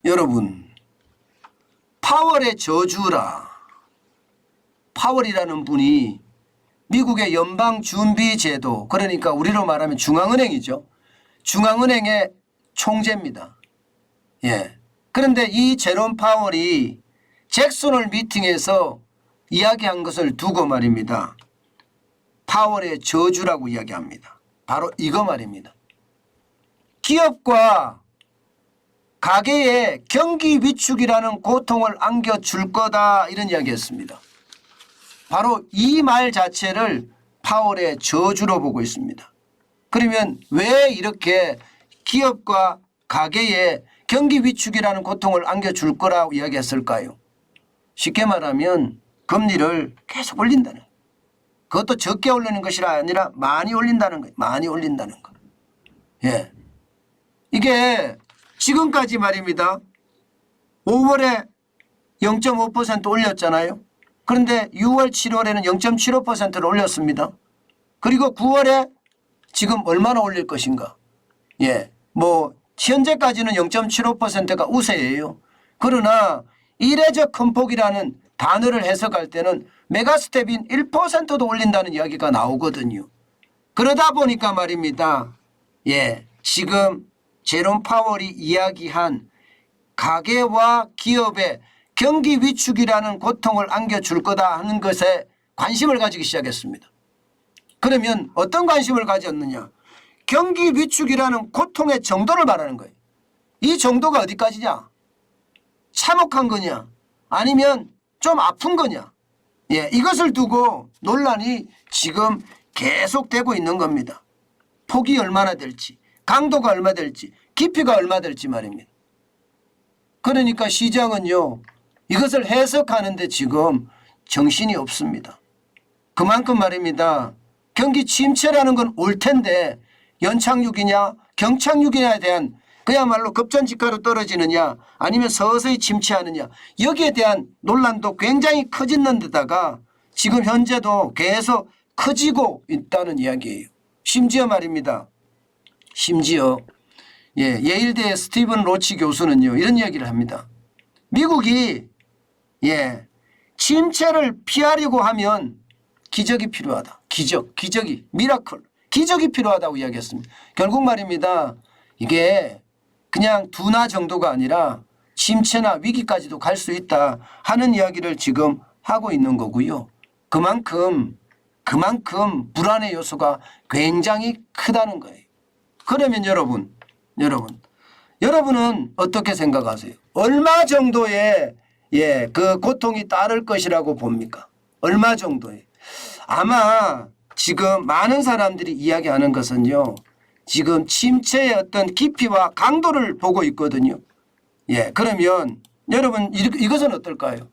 여러분, 파월의 저주라. 파월이라는 분이 미국의 연방준비제도, 그러니까 우리로 말하면 중앙은행이죠. 중앙은행의 총재입니다. 예. 그런데 이 제롬 파월이 잭슨홀 미팅에서 이야기한 것을 두고 말입니다. 파월의 저주라고 이야기합니다. 바로 이거 말입니다. 기업과 가계에 경기 위축이라는 고통을 안겨줄 거다, 이런 이야기했습니다. 바로 이 말 자체를 파월의 저주로 보고 있습니다. 그러면 왜 이렇게 기업과 가계에 경기 위축이라는 고통을 안겨줄 거라고 이야기했을까요? 쉽게 말하면 금리를 계속 올린다는 거예요. 그것도 적게 올리는 것이 아니라 많이 올린다는 거예요. 많이 올린다는 거. 예. 이게 지금까지 말입니다. 5월에 0.5% 올렸잖아요. 그런데 6월, 7월에는 0.75%를 올렸습니다. 그리고 9월에 지금 얼마나 올릴 것인가. 예. 뭐 현재까지는 0.75%가 우세예요. 그러나 이례적 큰 폭이라는 단어를 해석할 때는 메가스텝인 1%도 올린다는 이야기가 나오거든요. 그러다 보니까 말입니다. 예. 지금 제롬 파월이 이야기한 가계와 기업의 경기 위축이라는 고통을 안겨줄 거다 하는 것에 관심을 가지기 시작했습니다. 그러면 어떤 관심을 가졌느냐? 경기 위축이라는 고통의 정도를 말하는 거예요. 이 정도가 어디까지냐? 참혹한 거냐? 아니면 좀 아픈 거냐? 예, 이것을 두고 논란이 지금 계속되고 있는 겁니다. 폭이 얼마나 될지, 강도가 얼마 될지, 깊이가 얼마 될지 말입니다. 그러니까 시장은요, 이것을 해석하는데 지금 정신이 없습니다. 그만큼 말입니다. 경기 침체라는 건 올 텐데 연착륙이냐 경착륙이냐에 대한 그야말로 급전직하로 떨어지느냐 아니면 서서히 침체하느냐, 여기에 대한 논란도 굉장히 커지는 데다가 지금 현재도 계속 커지고 있다는 이야기예요. 심지어 말입니다. 심지어 예일대의 스티븐 로치 교수는요, 이런 이야기를 합니다. 미국이 침체를 피하려고 하면 기적이 필요하다. 기적이 미라클, 기적이 필요하다고 이야기했습니다. 결국 말입니다. 이게 그냥 둔화 정도가 아니라 침체나 위기까지도 갈 수 있다 하는 이야기를 지금 하고 있는 거고요. 그만큼 불안의 요소가 굉장히 크다는 거예요. 그러면 여러분은 어떻게 생각하세요? 얼마 정도의 그 고통이 따를 것이라고 봅니까? 얼마 정도의? 아마 지금 많은 사람들이 이야기하는 것은요, 지금 침체의 어떤 깊이와 강도를 보고 있거든요. 그러면 여러분 이것은 어떨까요?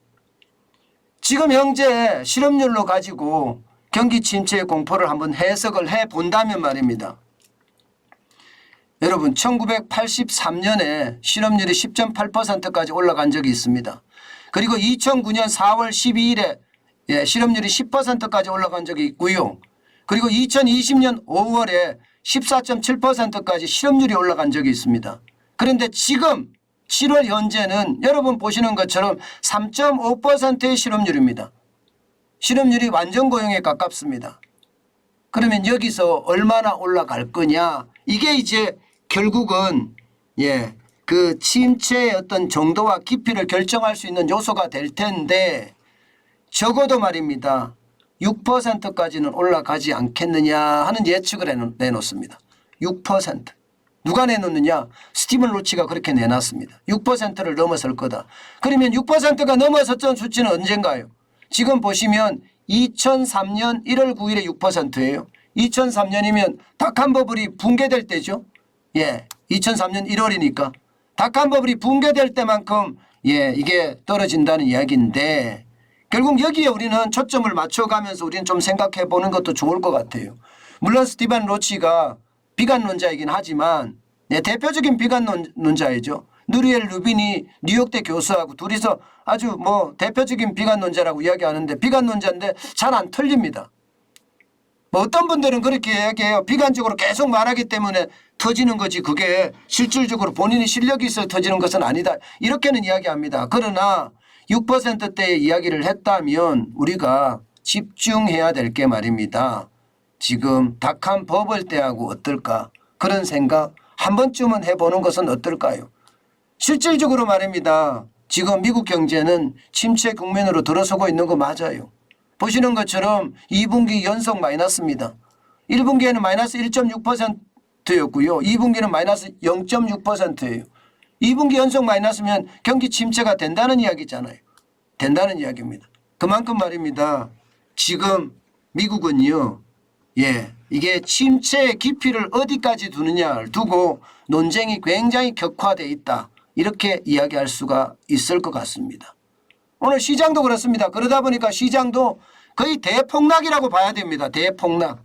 지금 현재 실업률로 가지고 경기 침체의 공포를 한번 해석을 해 본다면 말입니다. 여러분 1983년에 실업률이 10.8%까지 올라간 적이 있습니다. 그리고 2009년 4월 12일에 실업률이 10%까지 올라간 적이 있고요. 그리고 2020년 5월에 14.7%까지 실업률이 올라간 적이 있습니다. 그런데 지금 7월 현재는 여러분 보시는 것처럼 3.5%의 실업률입니다. 실업률이 완전 고용에 가깝습니다. 그러면 여기서 얼마나 올라갈 거냐, 이게 이제 결국은 그 침체의 어떤 정도와 깊이를 결정할 수 있는 요소가 될 텐데, 적어도 말입니다. 6%까지는 올라가지 않겠느냐 하는 예측을 내놓습니다. 6%. 누가 내놓느냐? 스티븐 로치가 그렇게 내놨습니다. 6%를 넘어설 거다. 그러면 6%가 넘어섰던 수치는 언젠가요? 지금 보시면 2003년 1월 9일에 6%예요. 2003년이면 닷컴버블이 붕괴될 때죠. 2003년 1월이니까 닷컴버블이 붕괴될 때만큼 이게 떨어진다는 이야기인데, 결국 여기에 우리는 초점을 맞춰가면서 우리는 좀 생각해 보는 것도 좋을 것 같아요. 물론 스티븐 로치가 비관론자이긴 하지만 대표적인 비관론자이죠. 누리엘 루빈이 뉴욕대 교수하고 둘이서 아주 대표적인 비관론자라고 이야기하는데, 비관론자인데 잘 안 틀립니다. 어떤 분들은 그렇게 이야기해요. 비관적으로 계속 말하기 때문에 터지는 거지 그게 실질적으로 본인이 실력이 있어 터지는 것은 아니다. 이렇게는 이야기합니다. 그러나 6%대의 이야기를 했다면 우리가 집중해야 될 게 말입니다. 지금 닭한 버블 때하고 어떨까 그런 생각 한 번쯤은 해보는 것은 어떨까요? 실질적으로 말입니다. 지금 미국 경제는 침체 국면으로 들어서고 있는 거 맞아요. 보시는 것처럼 2분기 연속 마이너스입니다. 1분기에는 마이너스 1.6%였고요. 2분기는 마이너스 0.6%예요. 2분기 연속 마이너스면 경기 침체가 된다는 이야기잖아요. 된다는 이야기입니다. 그만큼 말입니다. 지금 미국은요. 이게 침체의 깊이를 어디까지 두느냐를 두고 논쟁이 굉장히 격화되어 있다. 이렇게 이야기할 수가 있을 것 같습니다. 오늘 시장도 그렇습니다. 그러다 보니까 시장도 거의 대폭락이라고 봐야 됩니다. 대폭락.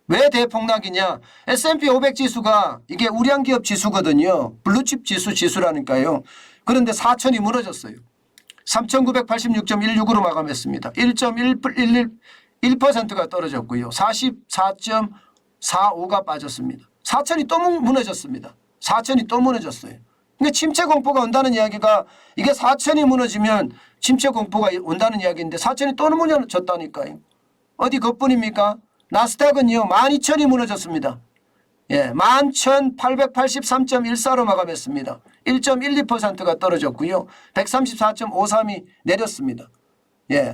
왜 대폭락이냐. S&P 500 지수가 이게 우량기업 지수거든요. 블루칩 지수라니까요. 그런데 4천이 무너졌어요. 3,986.16으로 마감했습니다. 1.1%가 떨어졌고요. 44.45가 빠졌습니다. 4천이 또 무너졌습니다. 4천이 또 무너졌어요. 그러니까 침체 공포가 온다는 이야기가 이게 4천이 무너지면 침체 공포가 온다는 이야기인데 4천이 또 무너졌다니까요. 어디 그뿐입니까? 나스닥은요 12,000이 무너졌습니다. 11,883.14로 마감했습니다. 1.12%가 떨어졌고요. 134.53이 내렸습니다.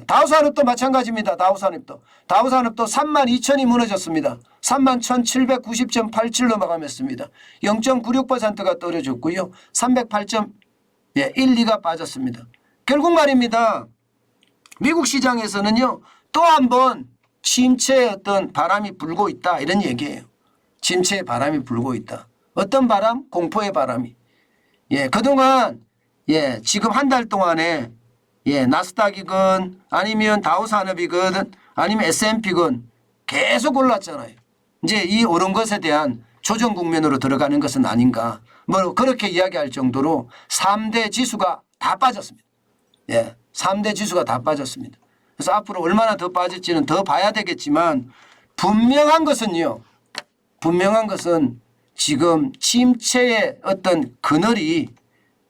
다우산업도 마찬가지입니다. 다우산업도 32,000이 무너졌습니다. 31,790.87로 마감했습니다. 0.96%가 떨어졌고요. 308.12가 빠졌습니다. 결국 말입니다. 미국 시장에서는요. 또 한 번 침체의 어떤 바람이 불고 있다 이런 얘기예요. 침체의 바람이 불고 있다. 어떤 바람? 공포의 바람이. 그동안 지금 한 달 동안에 나스닥이건 아니면 다우산업이건 아니면 S&P건 계속 올랐잖아요. 이제 이 오른 것에 대한 조정 국면으로 들어가는 것은 아닌가. 뭐 그렇게 이야기할 정도로 3대 지수가 다 빠졌습니다. 3대 지수가 다 빠졌습니다. 그래서 앞으로 얼마나 더 빠질지는 더 봐야 되겠지만 분명한 것은 지금 침체의 어떤 그늘이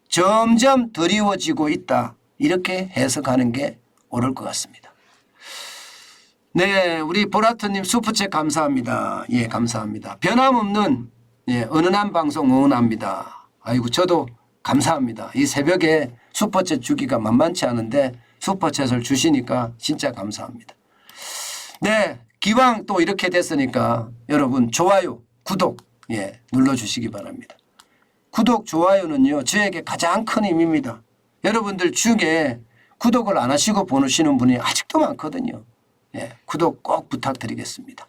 점점 드리워지고 있다. 이렇게 해석하는 게 옳을 것 같습니다. 네, 우리 보라트님 슈퍼챗 감사합니다. 감사합니다. 변함없는 은은한 방송 응원합니다. 아이고 저도 감사합니다. 이 새벽에 슈퍼챗 주기가 만만치 않은데 슈퍼챗을 주시니까 진짜 감사합니다. 네, 기왕 또 이렇게 됐으니까 여러분 좋아요, 구독 눌러주시기 바랍니다. 구독, 좋아요는요 저에게 가장 큰 힘입니다. 여러분들 중에 구독을 안 하시고 보시는 분이 아직도 많거든요. 구독 꼭 부탁드리겠습니다.